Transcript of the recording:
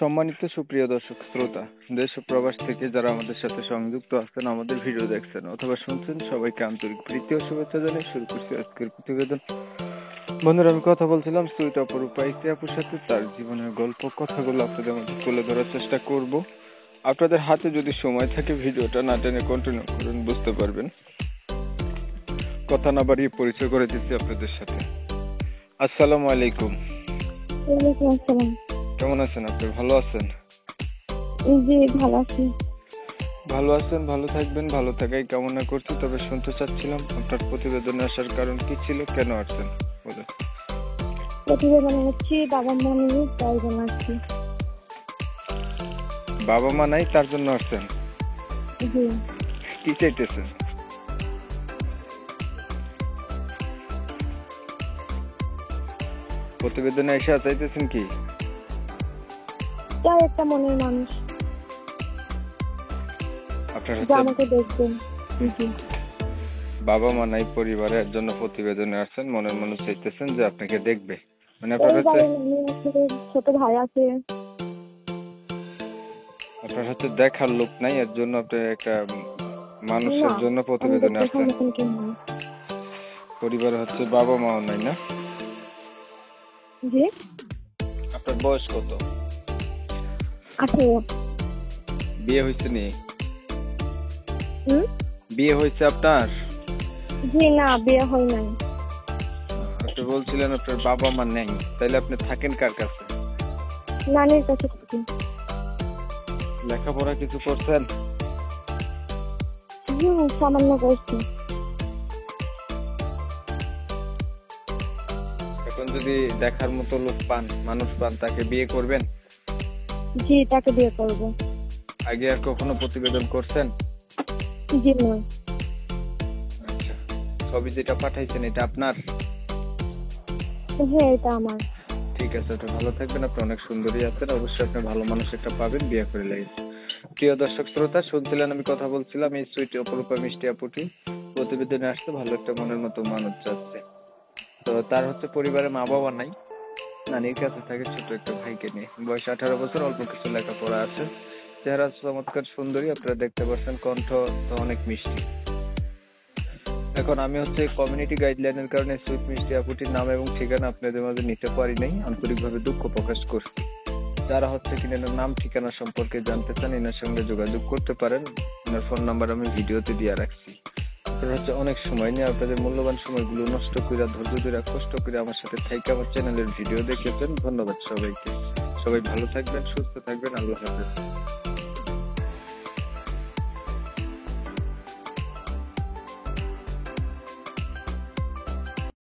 সম্মানিত সুপ্রিয় দর্শক শ্রোতা, দেশ ও প্রবাস থেকে যারা আমাদের সাথে সংযুক্ত আছেন, আমাদের ভিডিও দেখছেন অথবা শুনছেন, সবাইকে আন্তরিক প্রীতি ও শুভেচ্ছা জানিয়ে শুরু করছি আজকের প্রতিবেদন। বন্ধুরা, আমি কথা বলছিলাম সুইট অপরূপা ইতি আপুর সাথে। তার জীবনের গল্প কথাগুলো আপনাদের মধ্যে তুলে ধরার চেষ্টা করব। আপনাদের হাতে যদি সময় থাকে ভিডিওটা না টেনে কন্টিনিউ করুন, বুঝতে পারবেন। কথা না বাড়িয়ে পরিচয় করে দিচ্ছি আপনাদের সাথে। আসসালামু আলাইকুম। ওয়ালাইকুম আসসালাম। কেমন আছেন আপনি? ভালো আছেন? জি, ভালো আছি। ভালো আছেন, ভালো থাকবেন, ভালো থাকাই কামনা করছি। তবে শুনতে চাচ্ছিলাম আপনার প্রতিবেদনে আসার কারণ কি ছিল, কেন আসছেন বলেন। প্রতিবেদন হচ্ছে বাবা মা নেই, তাই জন্য আসছি। বাবা মা নাই, তার জন্য আসছেন? জি। কি চাইতেছেন? প্রতিবেদনে এসে চাইতেছেন কি? তাই একটা মনের মানুষ আপনার যে আমাকে দেখবেন। জি। বাবা মা নাই পরিবারের জন্য প্রতিবেদনে আসছেন, মনের মানুষ চাইতেছেন যে আপনাকে দেখবে, মানে আপনার হচ্ছে ছোট ভাই আছে। আপনার হচ্ছে দেখার লোক নাই, এর জন্য আপনি একটা মানুষের জন্য প্রতিবেদনে আসছেন। পরিবারে হচ্ছে বাবা মাও নাই না? জি। আপনার বয়স কত? 18। বিয়ে হয়েছে নি? বিয়ে হয়েছে আপনার? জি না, বিয়ে হয় নাই। আপনি বলছিলেন আপনার বাবা মা নেই, তাইলে আপনি থাকেন কার কাছে? নানির কাছে থাকি। লেখাপড়া কিছু করছেন? সামান্য করছি। এখন যদি দেখার মতো লোক পান, মানুষ পান, তাকে বিয়ে করবেন? জি, তাকে বিয়ে করব। আগে আর কখনো প্রতিবেদন করছেন? জি না। আচ্ছা, ছবি যেটা পাঠাইছেন এটা আপনার? হ্যাঁ, এটা আমার। ঠিক আছে, তো ভালো থাকবেন। আপনি অনেক সুন্দরী আছেন, অবশ্যই আপনি ভালো মানুষ একটা পাবেন, বিয়ে করে লাগবে। প্রিয় দর্শক শ্রোতা, শুনছিলেন আমি কথা বলছিলাম এই সুইট অপরূপা মিষ্টি আপুটি প্রতিবেদনে আসতে ভালো একটা মনের মতো মানুষ চাচ্ছে। তো তার হচ্ছে পরিবারে মা বাবা নাই, নানির কাছে থাকে ছোট একটা ভাইকে নিয়ে। বয়স 18 বছর, অল্প কিছু লেখাপড়া আছে। চেহারা চমৎকার সুন্দরী, আপনারা দেখতে পাচ্ছেন, কণ্ঠ তো অনেক মিষ্টি। এখন আমি হচ্ছে কমিউনিটি গাইডলাইনের কারণে সুইট মিষ্টি আপুটির নাম এবং ঠিকানা আপনাদের মাঝে নিতে পারি নাই, আন্তরিকভাবে দুঃখ প্রকাশ করছি। যারা হচ্ছে কিনা নাম ঠিকানা সম্পর্কে জানতে চান, এনার সঙ্গে যোগাযোগ করতে পারেন। এনার ফোন নাম্বার আমি ভিডিওতে দিয়ে রাখছি। আপনারা হচ্ছে অনেক সময় নিয়ে আপনাদের মূল্যবান সময়গুলো নষ্ট করে, ধৈর্য ধরে, কষ্ট করে আমার সাথে থেকে আমার চ্যানেলের ভিডিও দেখেছেন। ধন্যবাদ সবাইকে। সবাই ভালো থাকবেন, সুস্থ থাকবেন। আল্লাহ হাফেজ।